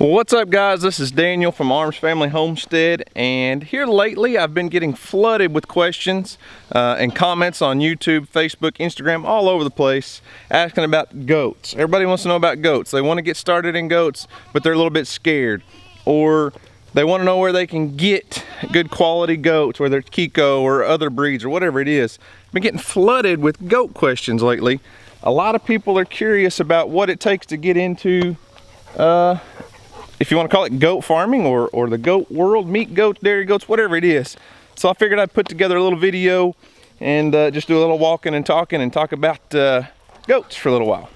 Well, what's up guys, this is Daniel from Arms Family Homestead, and here lately I've been getting flooded with questions and comments on YouTube, Facebook, Instagram, all over the place asking about goats. Everybody wants to know about goats. They want to get started in goats, but they're a little bit scared, or they want to know where they can get good quality goats, whether it's Keiko'S or other breeds or whatever it is. I've been getting flooded with goat questions lately. A lot of people are curious about what it takes to get into if you want to call it goat farming or the goat world, meat goats, dairy goats, whatever it is. So I figured I'd put together a little video and just do a little walking and talk about goats for a little while.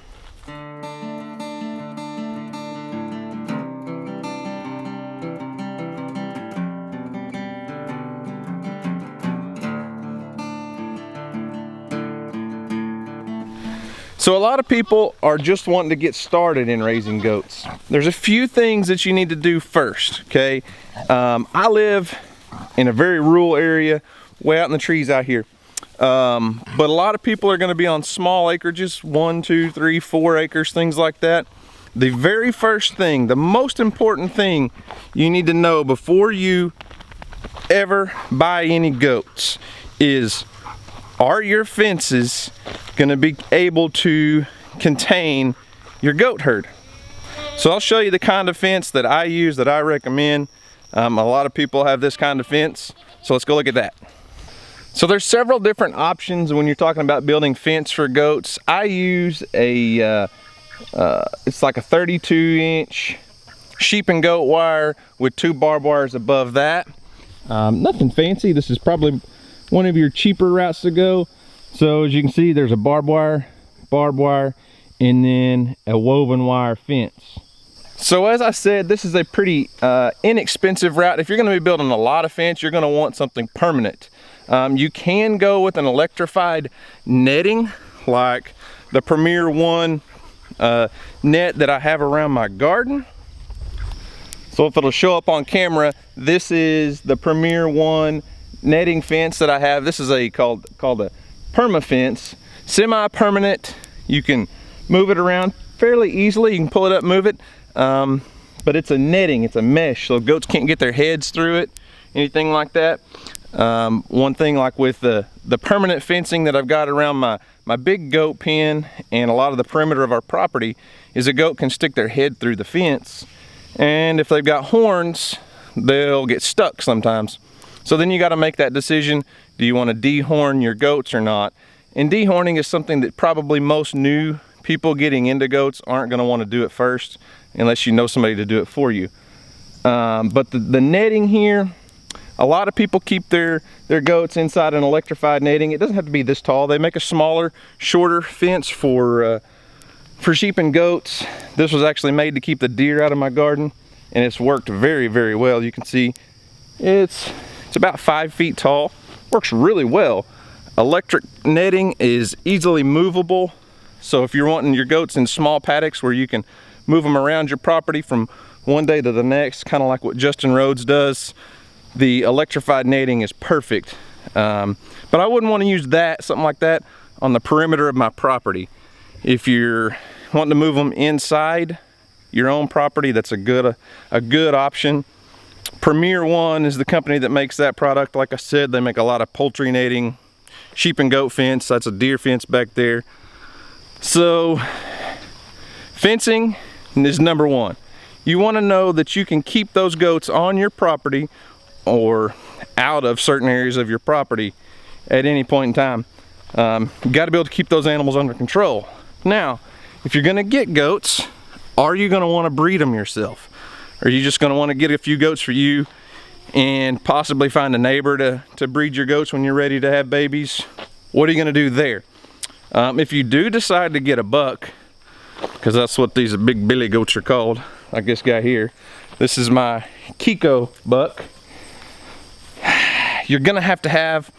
So a lot of people are just wanting to get started in raising goats. There's a few things that you need to do first, okay? I live in a very rural area, way out in the trees out here. But a lot of people are gonna be on small acreages, 1, 2, 3, 4 acres, things like that. The very first thing, the most important thing you need to know before you ever buy any goats is, are your fences going to be able to contain your goat herd? So I'll show you the kind of fence that I use, that I recommend. A lot of people have this kind of fence, so let's go look at that. So there's several different options when you're talking about building fence for goats. I use a it's like a 32-inch sheep and goat wire with 2 barbed wires above that. Nothing fancy. This is probably one of your cheaper routes to go. So as you can see, there's a barbed wire, and then a woven wire fence. So as I said, this is a pretty inexpensive route. If you're going to be building a lot of fence, you're going to want something permanent. You can go with an electrified netting, like the Premier One net that I have around my garden. So if it'll show up on camera, this is the Premier One netting fence that I have. This is called a Perma Fence, semi-permanent. You can move it around fairly easily. You can pull it up, move it, but it's a netting, it's a mesh, so goats can't get their heads through it, anything like that. One thing, like with the permanent fencing that I've got around my big goat pen and a lot of the perimeter of our property, is a goat can stick their head through the fence, and if they've got horns, they'll get stuck sometimes. So then you got to make that decision. Do you want to dehorn your goats or not? And dehorning is something that probably most new people getting into goats aren't going to want to do at first, unless you know somebody to do it for you. But the netting here, a lot of people keep their goats inside an electrified netting. It doesn't have to be this tall. They make a smaller, shorter fence for sheep and goats. This was actually made to keep the deer out of my garden, and it's worked very, very well. You can see it's about 5 feet tall. Works really well. Electric netting is easily movable, so if you're wanting your goats in small paddocks where you can move them around your property from one day to the next, kind of like what Justin Rhodes does, the electrified netting is perfect. But I wouldn't want to use something like that on the perimeter of my property. If you're wanting to move them inside your own property, that's a good option. Premier One is the company that makes that product. Like I said, they make a lot of poultry netting, sheep and goat fence. That's a deer fence back there. So fencing is number one. You want to know that you can keep those goats on your property or out of certain areas of your property at any point in time. You got to be able to keep those animals under control. Now, if you're going to get goats, are you going to want to breed them yourself? Or are you just going to want to get a few goats for you and possibly find a neighbor to breed your goats when you're ready to have babies? What are you going to do there? If you do decide to get a buck, because that's what these big billy goats are called, like this guy here. This is my Keiko'S buck. You're going to have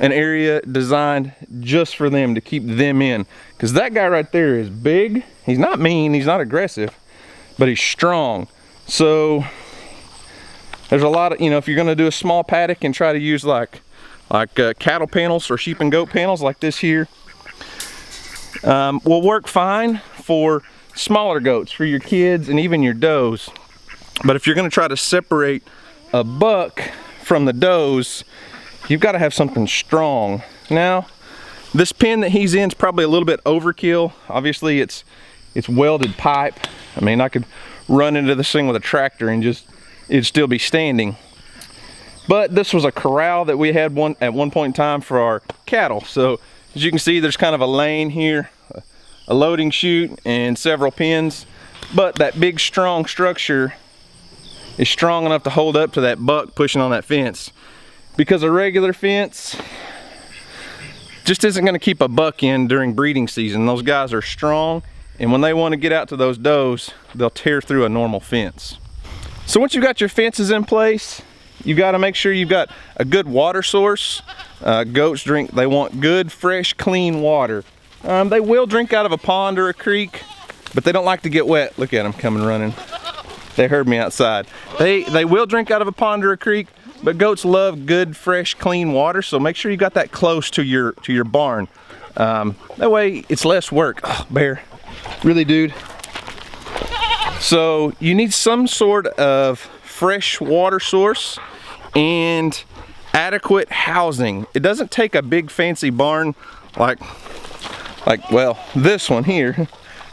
an area designed just for them, to keep them in. Because that guy right there is big. He's not mean, he's not aggressive, but he's strong. So there's a lot of, if you're going to do a small paddock and try to use like cattle panels or sheep and goat panels like this here, will work fine for smaller goats, for your kids and even your does. But if you're gonna try to separate a buck from the does, you've got to have something strong. Now, this pen that he's in is probably a little bit overkill. Obviously, it's welded pipe. I mean, I could run into this thing with a tractor and it'd still be standing. But this was a corral that we had at one point in time for our cattle. So as you can see, there's kind of a lane here, a loading chute, and several pens. But that big, strong structure is strong enough to hold up to that buck pushing on that fence. Because a regular fence just isn't going to keep a buck in during breeding season. Those guys are strong, and when they want to get out to those does, they'll tear through a normal fence. So once you've got your fences in place, you got to make sure you've got a good water source. Goats they want good, fresh, clean water. They will drink out of a pond or a creek, but they don't like to get wet. Look at them coming running. They heard me outside. They will drink out of a pond or a creek, but goats love good, fresh, clean water, so make sure you got that close to your barn. That way it's less work. Oh, bear. Really, dude? So you need some sort of fresh water source and adequate housing. It doesn't take a big fancy barn like well, this one here.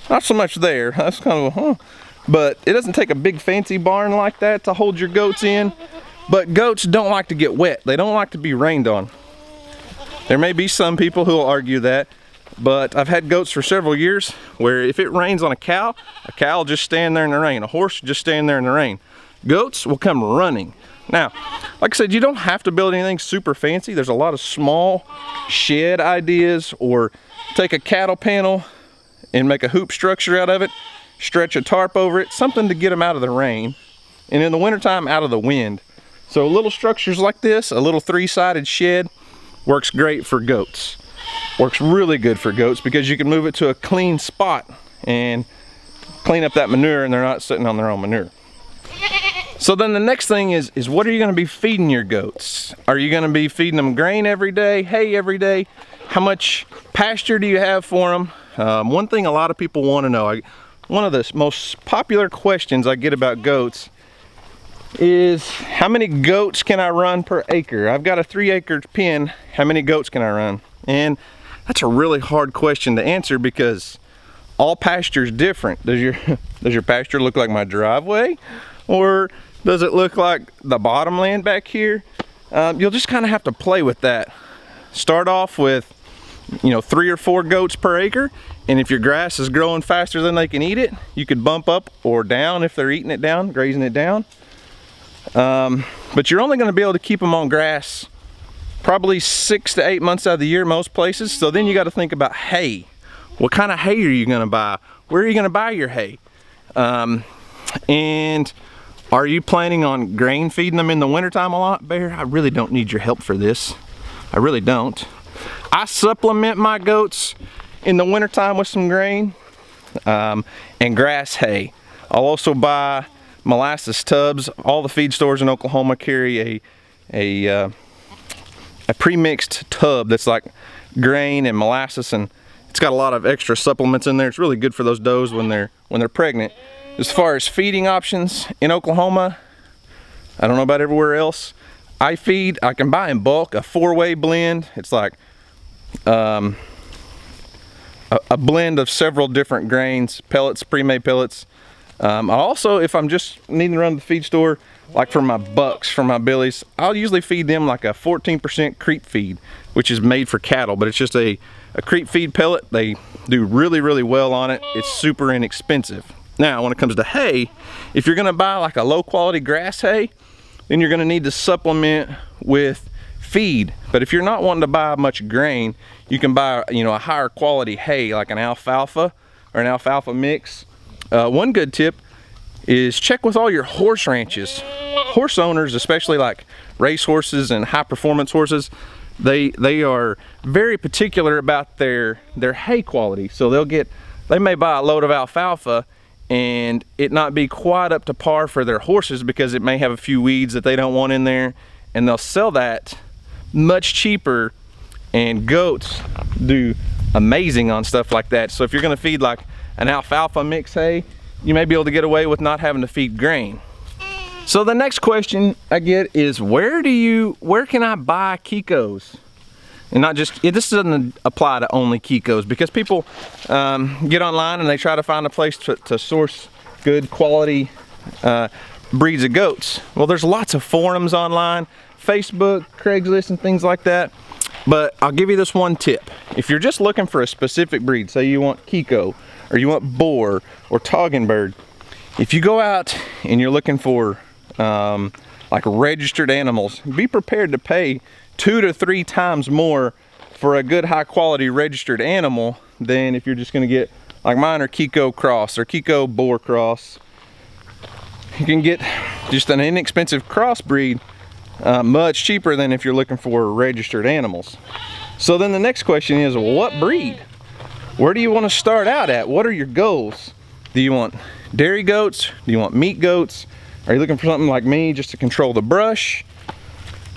Not so much there. That's kind of a, but it doesn't take a big fancy barn like that to hold your goats in. But goats don't like to get wet. They don't like to be rained on. There may be some people who will argue that, but I've had goats for several years where if it rains on a cow will just stand there in the rain. A horse will just stand there in the rain. Goats will come running. Now, like I said, you don't have to build anything super fancy. There's a lot of small shed ideas, or take a cattle panel and make a hoop structure out of it, stretch a tarp over it, something to get them out of the rain, and in the wintertime out of the wind. So little structures like this, a little 3-sided shed, works great for goats. Works really good for goats because you can move it to a clean spot and clean up that manure, and they're not sitting on their own manure. So then the next thing is what are you gonna be feeding your goats? Are you gonna be feeding them grain every day, hay every day? How much pasture do you have for them? One thing a lot of people wanna know, one of the most popular questions I get about goats is how many goats can I run per acre? I've got a 3-acre pen, how many goats can I run? And that's a really hard question to answer because all pasture is different. Does your pasture look like my driveway? Or does it look like the bottomland back here? You'll just kind of have to play with that. Start off with 3 or 4 goats per acre, and if your grass is growing faster than they can eat it, you could bump up or down if they're eating it down, grazing it down. But you're only going to be able to keep them on grass probably 6 to 8 months out of the year most places. So then you got to think about hay. What kind of hay are you going to buy? Where are you going to buy your hay? And are you planning on grain feeding them in the wintertime a lot, Bear? I really don't need your help for this. I really don't. I supplement my goats in the wintertime with some grain and grass hay. I'll also buy molasses tubs. All the feed stores in Oklahoma carry a pre-mixed tub that's like grain and molasses, and it's got a lot of extra supplements in there. It's really good for those does when they're pregnant. As far as feeding options in Oklahoma, I don't know about everywhere else. I can buy in bulk a 4-way blend. It's like a blend of several different grains, pellets, pre-made pellets. Also, if I'm just needing to run to the feed store, like for my bucks, for my billies, I'll usually feed them like a 14% creep feed, which is made for cattle, but it's just a creep feed pellet. They do really, really well on it. It's super inexpensive. Now, when it comes to hay, if you're gonna buy like a low quality grass hay, then you're gonna need to supplement with feed. But if you're not wanting to buy much grain, you can buy a higher quality hay, like an alfalfa or an alfalfa mix. One good tip is check with all your horse ranches. Horse owners, especially like race horses and high performance horses, they are very particular about their hay quality. So they may buy a load of alfalfa and it not be quite up to par for their horses because it may have a few weeds that they don't want in there, and they'll sell that much cheaper, and goats do amazing on stuff like that. So if you're gonna feed like an alfalfa mix hay, you may be able to get away with not having to feed grain. So the next question I get is, where can I buy Keiko'S? And not just, this doesn't apply to only Keiko'S, because people get online and they try to find a place to source good quality breeds of goats. Well, there's lots of forums online, Facebook, Craigslist, and things like that. But I'll give you this one tip. If you're just looking for a specific breed, say you want Keiko, or you want boar, or Toggenburg, if you go out and you're looking for like registered animals, be prepared to pay 2 to 3 times more for a good high quality registered animal than if you're just gonna get, like mine are Keiko cross or Keiko boar cross. You can get just an inexpensive crossbreed much cheaper than if you're looking for registered animals. So then the next question is, what breed? Where do you want to start out at? What are your goals? Do you want dairy goats? Do you want meat goats? Are you looking for something like me just to control the brush?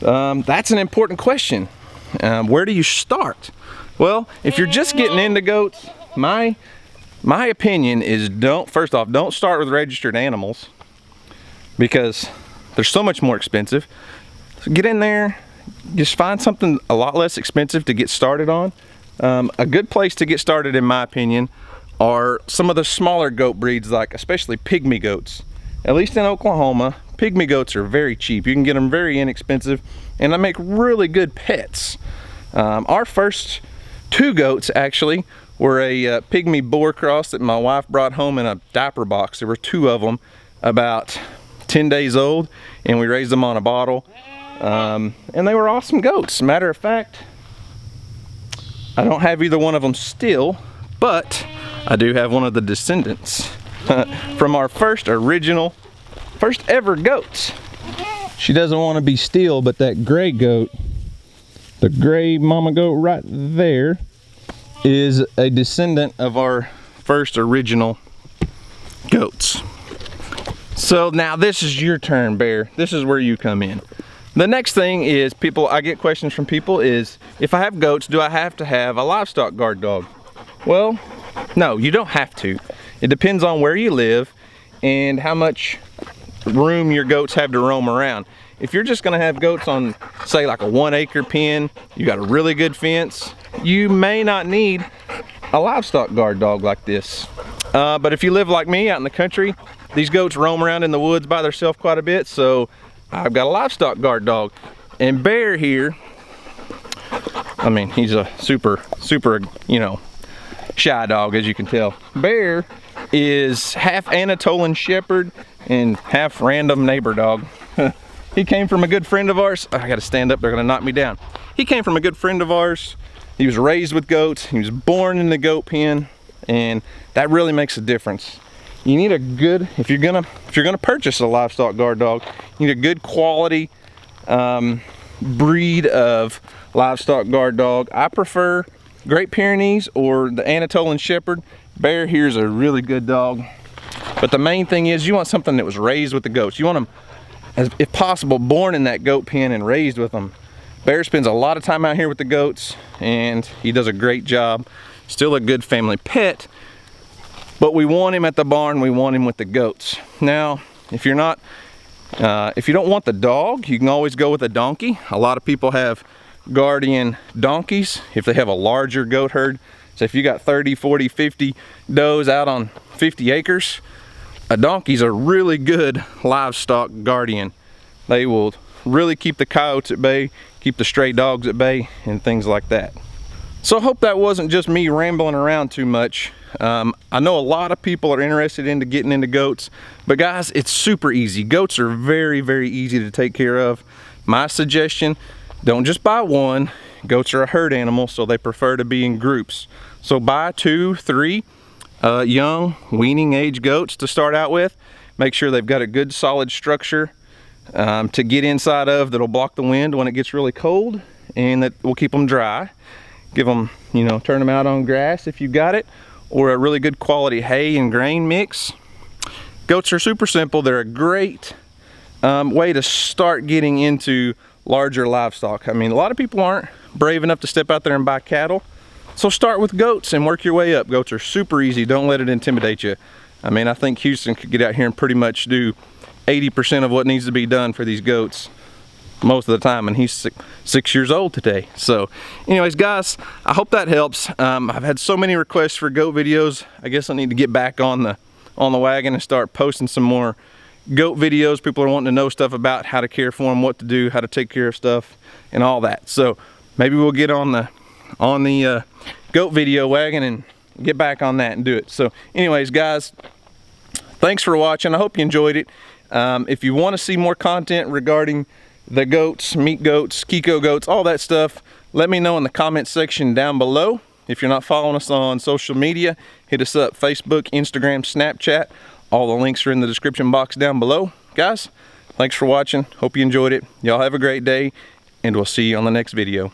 That's an important question. Where do you start? Well, if you're just getting into goats, my opinion is first off, don't start with registered animals, because they're so much more expensive. So get in there, just find something a lot less expensive to get started on. A good place to get started, in my opinion, are some of the smaller goat breeds, like especially Pygmy Goats. At least in Oklahoma, Pygmy Goats are very cheap. You can get them very inexpensive, and they make really good pets. Our first 2 goats actually were a Pygmy boar cross that my wife brought home in a diaper box. There were 2 of them, about 10 days old, and we raised them on a bottle. And they were awesome goats. Matter of fact, I don't have either one of them still, but I do have one of the descendants from our first ever goats. She doesn't want to be still, but that gray goat, the gray mama goat right there, is a descendant of our first original goats. So now this is your turn, Bear. This is where you come in. The next thing is, I get questions from people is, if I have goats, do I have to have a livestock guard dog? Well, no, you don't have to. It depends on where you live and how much room your goats have to roam around. If you're just gonna have goats on, say, like a 1 acre pen, you got a really good fence, you may not need a livestock guard dog like this. But if you live like me out in the country, these goats roam around in the woods by themselves quite a bit, so I've got a livestock guard dog. And Bear here, I mean, he's a super, you know, shy dog, as you can tell. Bear is half Anatolian Shepherd and half random neighbor dog. He came from a good friend of ours. I gotta stand up, they're gonna knock me down. He came from a good friend of ours. He was raised with goats. He was born in the goat pen, and that really makes a difference. You need a good, if you're gonna purchase a livestock guard dog, you need a good quality breed of livestock guard dog. I prefer Great Pyrenees or the Anatolian Shepherd. Bear here is a really good dog. But the main thing is, you want something that was raised with the goats. You want them, as if possible, born in that goat pen and raised with them. Bear spends a lot of time out here with the goats, and he does a great job. Still a good family pet, but we want him at the barn, we want him with the goats. Now, if you don't want the dog, you can always go with a donkey. A lot of people have guardian donkeys if they have a larger goat herd. So if you got 30, 40, 50 does out on 50 acres, a donkey's a really good livestock guardian. They will really keep the coyotes at bay, keep the stray dogs at bay, and things like that. So I hope that wasn't just me rambling around too much. I know a lot of people are interested in getting into goats, but guys, it's super easy. Goats are very, very easy to take care of. My suggestion, don't just buy one. Goats are a herd animal, so they prefer to be in groups. So buy 2, 3 young weaning age goats to start out with. Make sure they've got a good solid structure to get inside of that'll block the wind when it gets really cold, and that will keep them dry. Give them, you know, turn them out on grass if you got it, or a really good quality hay and grain mix. Goats are super simple. They're a great way to start getting into larger livestock. I mean, a lot of people aren't brave enough to step out there and buy cattle. So start with goats and work your way up. Goats are super easy. Don't let it intimidate you. I mean, I think Houston could get out here and pretty much do 80% of what needs to be done for these goats most of the time, and he's 6 years old today. So anyways, guys, I hope that helps. I've had so many requests for goat videos. I guess I need to get back on the wagon and start posting some more goat videos. People are wanting to know stuff about how to care for them, what to do, how to take care of stuff, and all that. So maybe we'll get on the goat video wagon and get back on that and do it. So anyways, guys, thanks for watching. I hope you enjoyed it. If you want to see more content regarding the goats, meat goats, Keiko'S goats, all that stuff, let me know in the comment section down below. If you're not following us on social media, hit us up: Facebook, Instagram, Snapchat. All the links are in the description box down below. Guys, thanks for watching. Hope you enjoyed it. Y'all have a great day, and we'll see you on the next video.